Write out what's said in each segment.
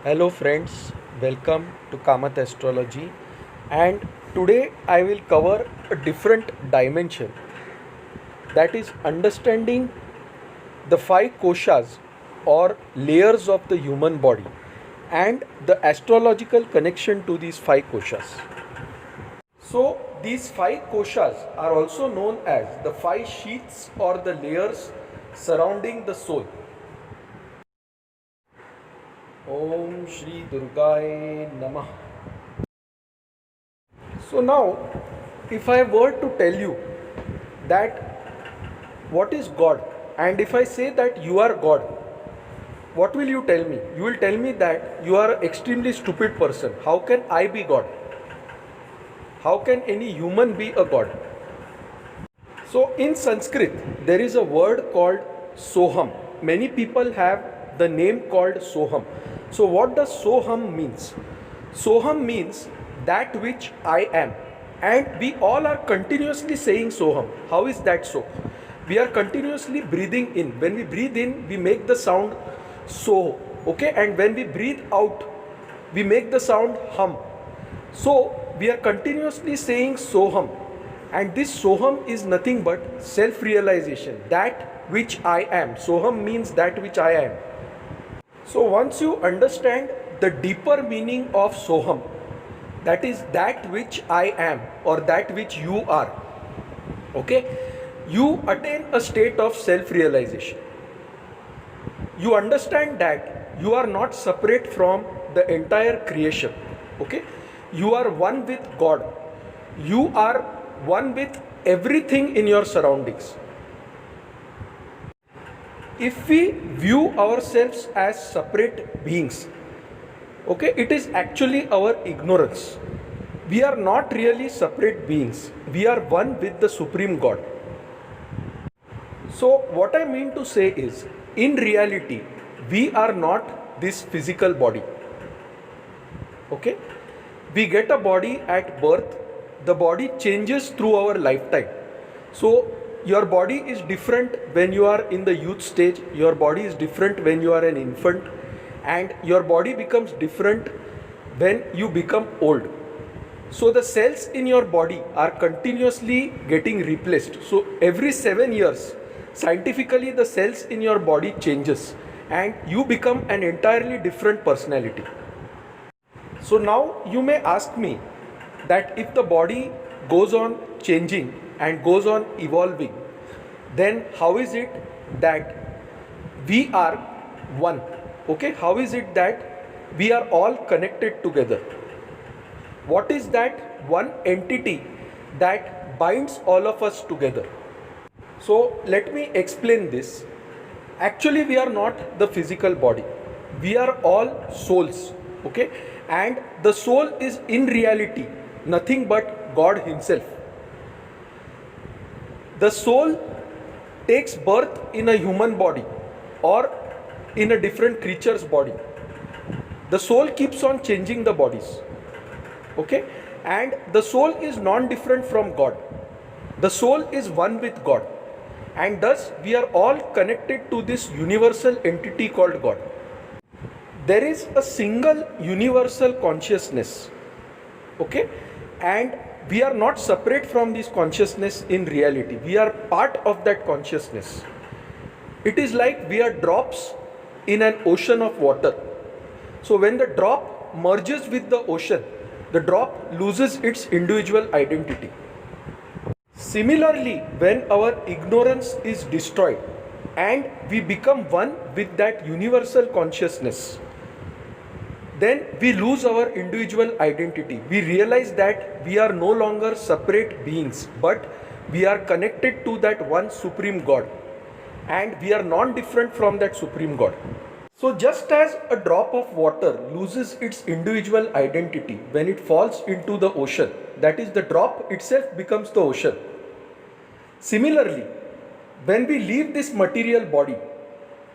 Hello friends, welcome to Kamath Astrology, and today I will cover a different dimension, that is understanding the five koshas or layers of the human body and the astrological connection to these five koshas. So these five koshas are also known as the five sheaths or the layers surrounding the soul. Om Shri Durgaye Namah. So now, if I were to tell you that what is God, and if I say that you are God, what will you tell me? You will tell me that you are an extremely stupid person. How can I be God? How can any human be a God? So in Sanskrit, there is a word called Soham. Many people have the name called Soham. So what does Soham means? Soham means that which I am. And we all are continuously saying Soham. How is that so? We are continuously breathing in. When we breathe in, we make the sound So. Okay, and when we breathe out, we make the sound Hum. So we are continuously saying Soham. And this Soham is nothing but self-realization, that which I am. Soham means that which I am. So once you understand the deeper meaning of Soham, that is that which I am or that which you are, okay, you attain a state of self-realization. You understand that you are not separate from the entire creation, okay. You are one with God. You are one with everything in your surroundings. If we view ourselves as separate beings, okay, it is actually our ignorance. We are not really separate beings. We are one with the Supreme God. So what I mean to say is, in reality, we are not this physical body. Okay? We get a body at birth. The body changes through our lifetime. So your body is different when you are in the youth stage. Your body is different when you are an infant. And your body becomes different when you become old. So the cells in your body are continuously getting replaced. So every 7 years, scientifically the cells in your body changes and you become an entirely different personality. So now you may ask me that if the body goes on changing and goes on evolving, then how is it that we are one? Okay, how is it that we are all connected together? What is that one entity that binds all of us together? So let me explain this. Actually, we are not the physical body. We are all souls, okay? And the soul is in reality nothing but God Himself. The soul takes birth in a human body or in a different creature's body. The soul keeps on changing the bodies, okay? And the soul is non-different from God. The soul is one with God. And thus we are all connected to this universal entity called God. There is a single universal consciousness, okay, and we are not separate from this consciousness in reality. We are part of that consciousness. It is like we are drops in an ocean of water. So when the drop merges with the ocean, the drop loses its individual identity. Similarly, when our ignorance is destroyed and we become one with that universal consciousness, then we lose our individual identity. We realize that we are no longer separate beings, but we are connected to that one Supreme God. And we are non-different from that Supreme God. So just as a drop of water loses its individual identity when it falls into the ocean, that is, the drop itself becomes the ocean. Similarly, when we leave this material body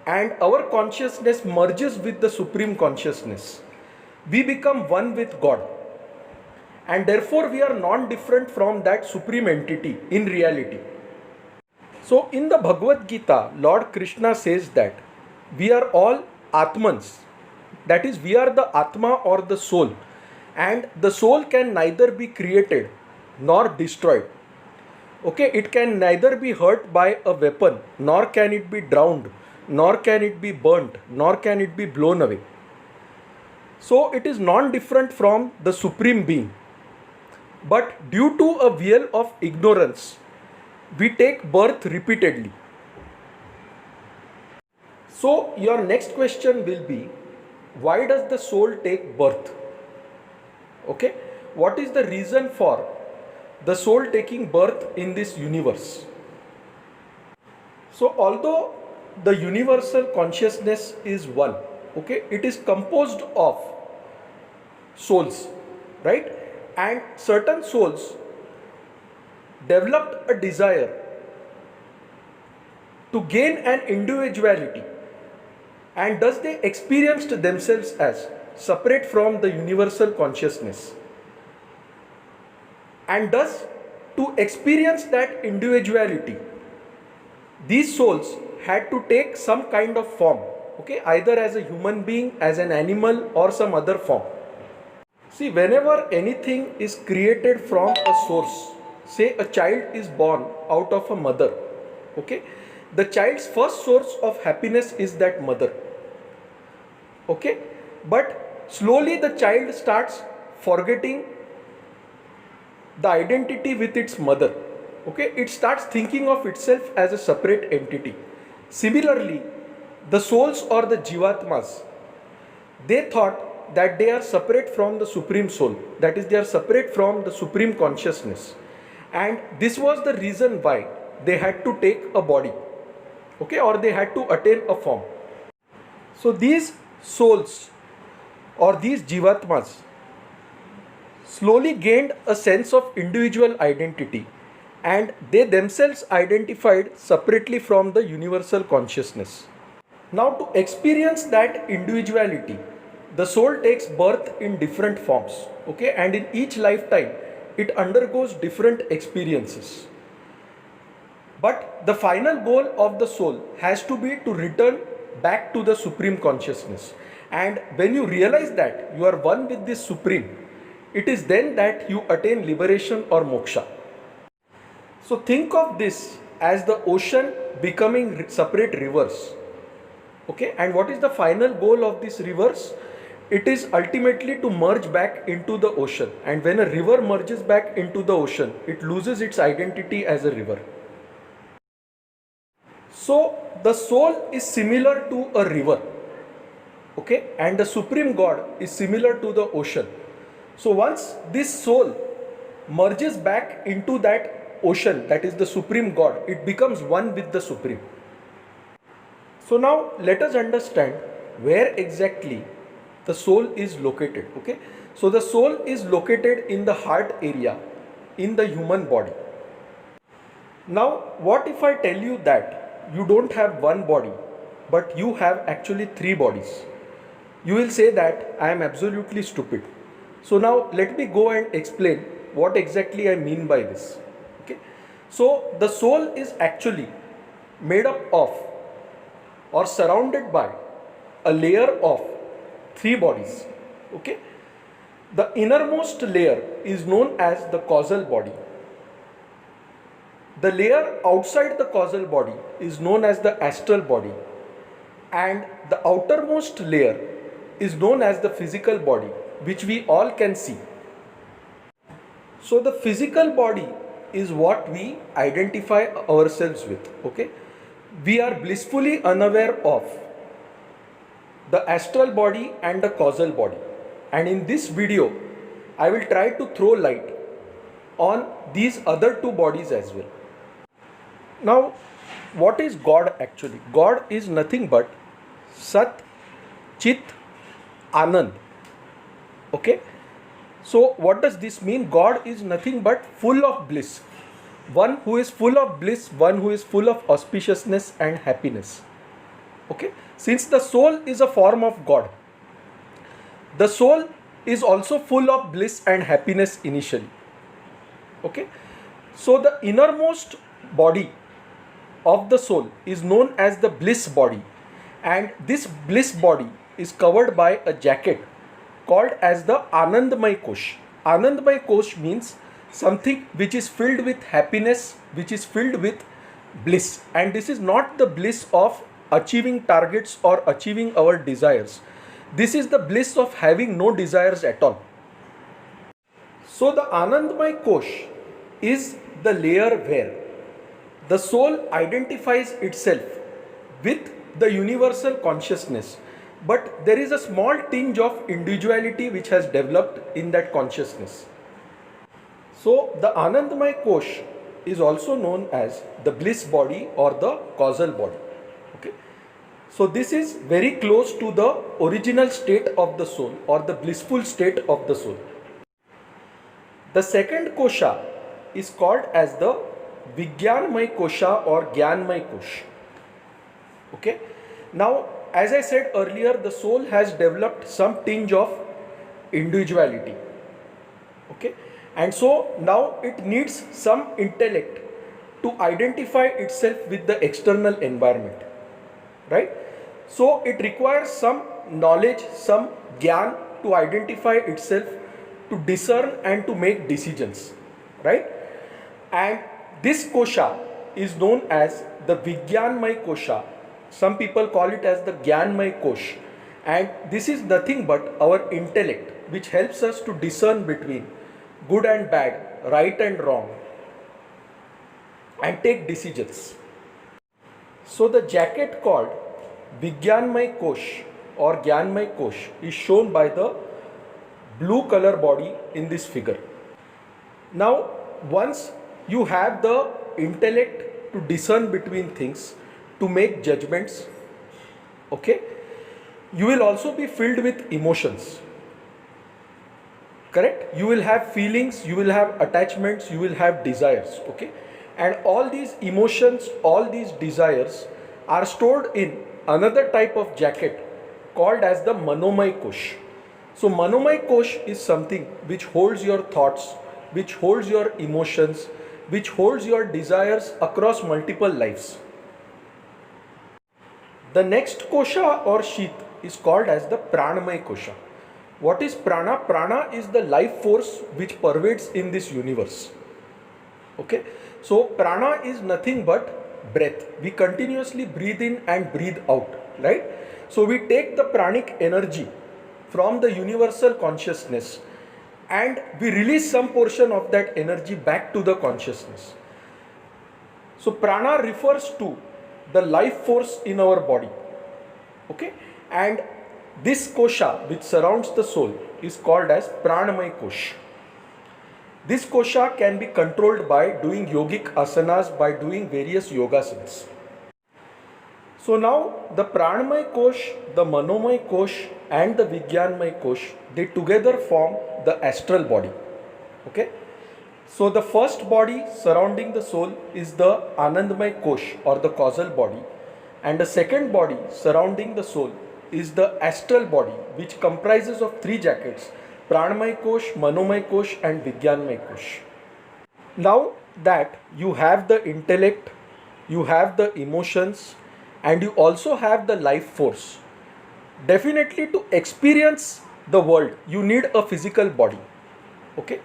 and our consciousness merges with the Supreme Consciousness, we become one with God. And therefore we are non-different from that Supreme entity in reality. So in the Bhagavad Gita, Lord Krishna says that we are all Atmans. that is, we are the Atma or the soul, and the soul can neither be created nor destroyed. Okay, it can neither be hurt by a weapon, nor can it be drowned, nor can it be burnt, nor can it be blown away. So it is non-different from the Supreme Being. But due to a veil of ignorance, we take birth repeatedly. So your next question will be, why does the soul take birth? Okay, what is the reason for the soul taking birth in this universe? So although the universal consciousness is one, okay, it is composed of souls, right? And certain souls developed a desire to gain an individuality, and thus they experienced themselves as separate from the universal consciousness. And thus, to experience that individuality, these souls had to take some kind of form, okay, either as a human being, as an animal, or some other form. See, whenever anything is created from a source, say a child is born out of a mother, okay, the child's first source of happiness is that mother, okay, but slowly the child starts forgetting the identity with its mother, okay, it starts thinking of itself as a separate entity. Similarly, the souls or the jivatmas, they thought that they are separate from the supreme soul, that is, they are separate from the supreme consciousness, and this was the reason why they had to take a body, okay, or they had to attain a form. So these souls or these jivatmas slowly gained a sense of individual identity, and they themselves identified separately from the universal consciousness. Now, to experience that individuality, the soul takes birth in different forms, okay, and in each lifetime it undergoes different experiences. But the final goal of the soul has to be to return back to the supreme consciousness. And when you realize that you are one with this supreme, it is then that you attain liberation or moksha. So think of this as the ocean becoming separate rivers. Okay, and what is the final goal of these rivers? It is ultimately to merge back into the ocean. And when a river merges back into the ocean, it loses its identity as a river. So the soul is similar to a river, okay, and the Supreme God is similar to the ocean. So once this soul merges back into that ocean, that is the Supreme God, it becomes one with the Supreme. So now let us understand where exactly the soul is located, okay. So the soul is located in the heart area in the human body. Now what if I tell you that you don't have one body, but you have actually three bodies? You will say that I am absolutely stupid. So now let me go and explain what exactly I mean by this. Okay. So the soul is actually made up of or surrounded by a layer of three bodies. Okay. The innermost layer is known as the causal body. The layer outside the causal body is known as the astral body, and the outermost layer is known as the physical body, which we all can see. So the physical body is what we identify ourselves with, okay. We are blissfully unaware of the astral body and the causal body, and in this video I will try to throw light on these other two bodies as well. Now, what is God actually? God is nothing but Sat, Chit, Anand. Okay. So what does this mean? God is nothing but full of bliss. One who is full of bliss, one who is full of auspiciousness and happiness. Okay. Since the soul is a form of God, the soul is also full of bliss and happiness initially. Okay. So the innermost body of the soul is known as the bliss body, and this bliss body is covered by a jacket called as the Anandmay Kosh. Anandmay Kosh means something which is filled with happiness, which is filled with bliss. And this is not the bliss of achieving targets or achieving our desires. This is the bliss of having no desires at all. So the Anandmay Kosh is the layer where the soul identifies itself with the universal consciousness, but there is a small tinge of individuality which has developed in that consciousness. So the Anandmay Kosh is also known as the bliss body or the causal body. Okay. So this is very close to the original state of the soul or the blissful state of the soul. The second kosha is called as the Vijnanmay Kosha or Gyanmay Kosh. Okay. Now, as I said earlier, the soul has developed some tinge of individuality. Okay. And so now it needs some intellect to identify itself with the external environment. Right. So it requires some knowledge, some gyan to identify itself, to discern and to make decisions. Right. And this kosha is known as the Vijnanmay Kosha. Some people call it as the Gyanmay Kosh. And this is nothing but our intellect, which helps us to discern between good and bad, right and wrong, and take decisions. So the jacket called Vijnanmay Kosh or Gyanmay Kosh is shown by the blue color body in this figure. Now, once you have the intellect to discern between things, to make judgments, okay, you will also be filled with emotions. Correct? You will have feelings, you will have attachments, you will have desires. Okay, and all these emotions, all these desires are stored in another type of jacket called as the Manomay Kosh. So Manomay Kosh is something which holds your thoughts, which holds your emotions, which holds your desires across multiple lives. The next kosha or sheath is called as the Pranamay Kosha. What is prana? Prana is the life force which pervades in this universe. Okay, so prana is nothing but breath. We continuously breathe in and breathe out, right? So we take the pranic energy from the universal consciousness and we release some portion of that energy back to the consciousness. So prana refers to the life force in our body. Okay, and this kosha which surrounds the soul is called as Pranamay Kosh. This kosha can be controlled by doing yogic asanas, by doing various yogasanas. So now the Pranamay Kosh, the Manomay Kosh and the Vijnanmay Kosh, they together form the astral body. Okay. So the first body surrounding the soul is the Anandmay Kosh or the causal body, and the second body surrounding the soul is the astral body, which comprises of three jackets: Pranamay Kosh, Manomay Kosh and Vijnanmay Kosh. Now that you have the intellect, you have the emotions, and you also have the life force, definitely to experience the world you need a physical body. Okay.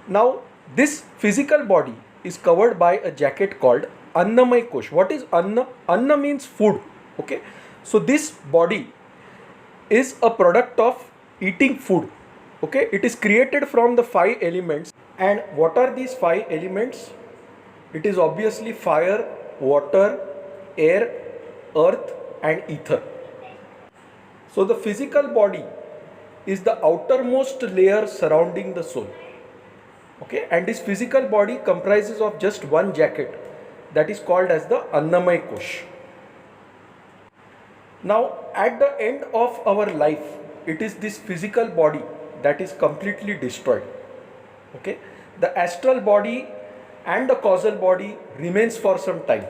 Now this physical body is covered by a jacket called Annamay Kosh. What is Anna? Anna means food. Okay. So this body is a product of eating food. Okay. It is created from the 5 elements. And what are these 5 elements? It is obviously fire, water, air, earth and ether. So the physical body is the outermost layer surrounding the soul. Okay, and this physical body comprises of just one jacket, that is called as the Annamay Kosh. Now at the end of our life, it is this physical body that is completely destroyed. Okay, the astral body and the causal body remains for some time.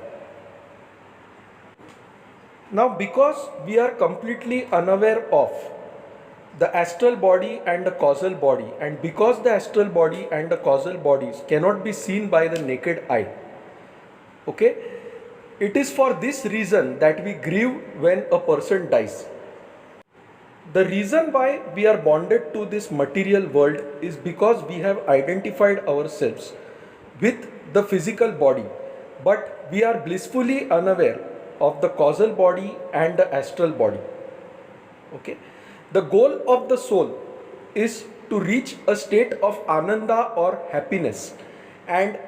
Now because we are completely unaware of the astral body and the causal body, and because the astral body and the causal bodies cannot be seen by the naked eye, okay, it is for this reason that we grieve when a person dies. The reason why we are bonded to this material world is because we have identified ourselves with the physical body, but we are blissfully unaware of the causal body and the astral body. Okay, the goal of the soul is to reach a state of ananda or happiness, and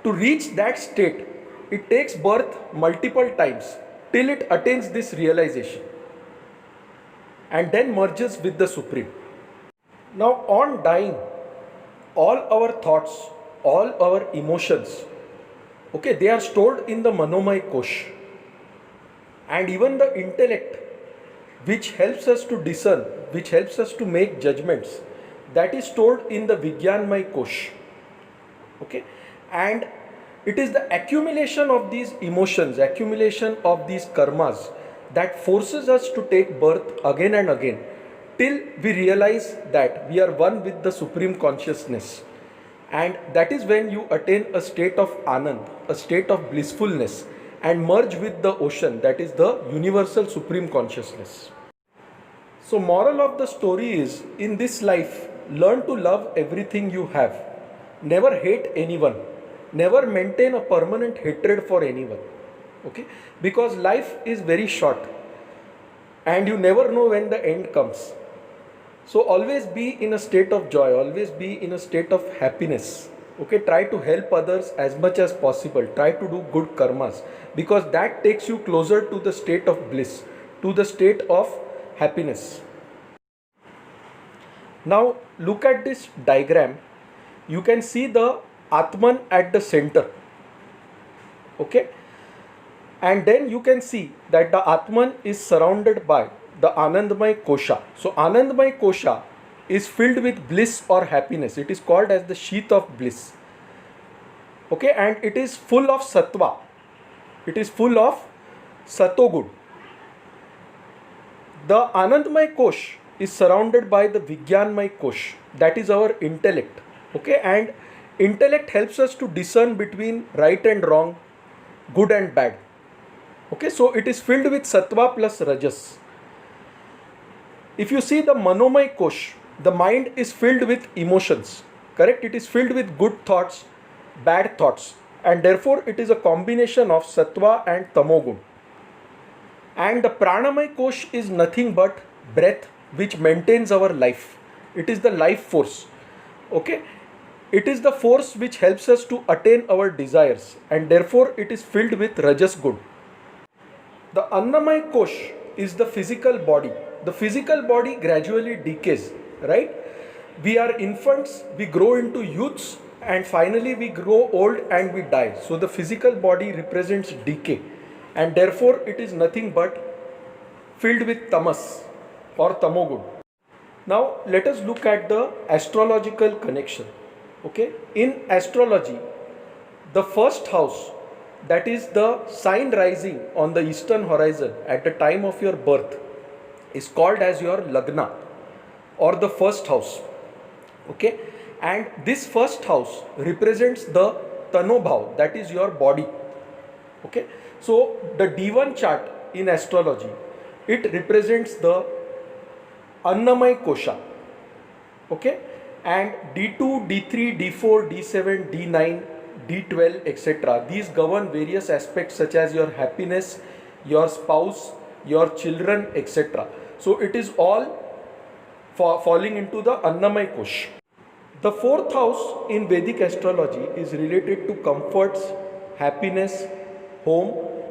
to reach that state, it takes birth multiple times till it attains this realization and then merges with the Supreme. Now, on dying, all our thoughts, all our emotions, okay, they are stored in the Manomay Kosh, and even the intellect, which helps us to discern, which helps us to make judgments, that is stored in the Vijnanmay Kosh. Okay, and it is the accumulation of these emotions, accumulation of these karmas, that forces us to take birth again and again till we realize that we are one with the Supreme Consciousness. And that is when you attain a state of anand, a state of blissfulness, and merge with the ocean, that is the universal Supreme Consciousness. So, moral of the story is, in this life, learn to love everything you have. Never hate anyone. Never maintain a permanent hatred for anyone. Okay? Because life is very short and you never know when the end comes. So always be in a state of joy, always be in a state of happiness. Okay, try to help others as much as possible. Try to do good karmas, because that takes you closer to the state of bliss, to the state of happiness. Now look at this diagram. You can see the Atman at the center. Okay, and then you can see that the Atman is surrounded by the Anandamay Kosha. So Anandamay Kosha is filled with bliss or happiness. It is called as the sheath of bliss. Okay, and it is full of sattva. It is full of satogud. The Anandamay Kosh is surrounded by the Vijnanmay Kosh. That is our intellect. Okay, and intellect helps us to discern between right and wrong, good and bad. Okay, so it is filled with sattva plus rajas. If you see the Manomay Kosh, the mind is filled with emotions. Correct? It is filled with good thoughts, bad thoughts, and therefore it is a combination of sattva and tamogun. And the Pranamay Kosh is nothing but breath which maintains our life. It is the life force. Okay? It is the force which helps us to attain our desires, and therefore it is filled with rajas gun. The Annamay Kosh is the physical body. The physical body gradually decays, right? We are infants, we grow into youths, and finally we grow old and we die. So the physical body represents decay, and therefore it is nothing but filled with tamas or tamogun. Now let us look at the astrological connection. Okay, in astrology, the first house, that is the sign rising on the eastern horizon at the time of your birth, is called as your lagna or the first house. Okay, and this first house represents the tanobhav, that is your body. Okay, so the D1 chart in astrology, it represents the Annamay Kosha. Okay, and D2, D3, D4, D7, D9, D12, etc. These govern various aspects such as your happiness, your spouse, your children, etc. So it is all falling into the Annamay Kosh. The fourth house in Vedic astrology is related to comforts, happiness, home,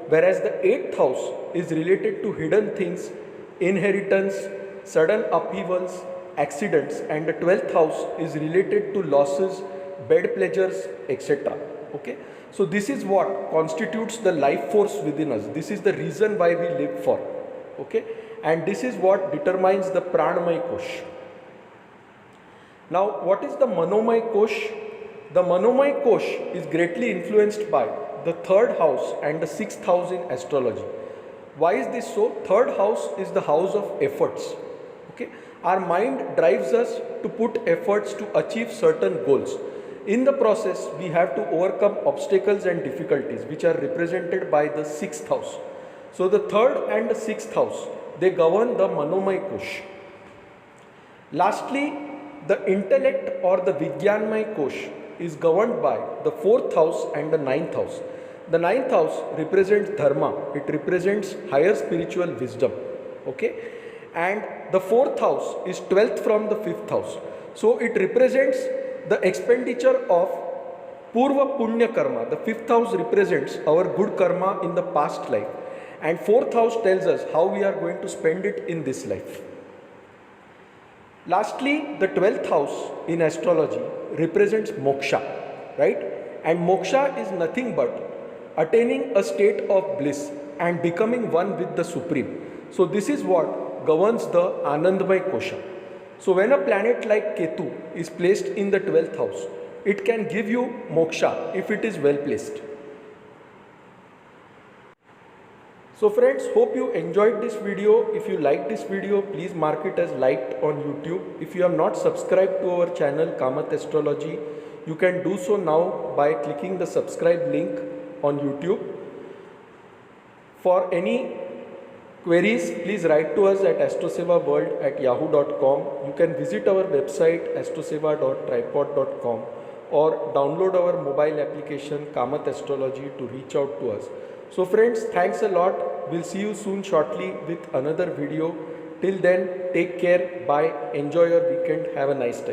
whereas the eighth house is related to hidden things, inheritance, sudden upheavals, accidents, and the 12th house is related to losses, bed pleasures, etc. Okay, so this is what constitutes the life force within us. This is the reason why we live for. Okay, and this is what determines the Pranamay Kosh. Now, what is the Manomay Kosh? The Manomay Kosh is greatly influenced by the third house and the sixth house in astrology. Why is this so? Third house is the house of efforts. Okay, our mind drives us to put efforts to achieve certain goals. In the process, we have to overcome obstacles and difficulties which are represented by the sixth house. So the third and the sixth house, they govern the Manomay Kosh. Lastly, the intellect or the Vigyanmay Kosh is governed by the fourth house and the ninth house. The ninth house represents dharma, it represents higher spiritual wisdom. Okay, and the fourth house is 12th from the fifth house. So it represents the expenditure of Purva Punya Karma. The fifth house represents our good karma in the past life, and fourth house tells us how we are going to spend it in this life. Lastly, the 12th house in astrology represents moksha, right? And moksha is nothing but attaining a state of bliss and becoming one with the Supreme. So, this is what governs the Anandamay Kosha. So, when a planet like Ketu is placed in the 12th house, it can give you moksha if it is well placed. So friends, hope you enjoyed this video. If you like this video, please mark it as liked on YouTube. If you have not subscribed to our channel Kamath Astrology, you can do so now by clicking the subscribe link on YouTube. For any queries, please write to us at astrosevaworld@yahoo.com. You can visit our website astroseva.tripod.com or download our mobile application Kamath Astrology to reach out to us. So friends, thanks a lot. We'll see you soon shortly with another video. Till then, take care. Bye. Enjoy your weekend. Have a nice time.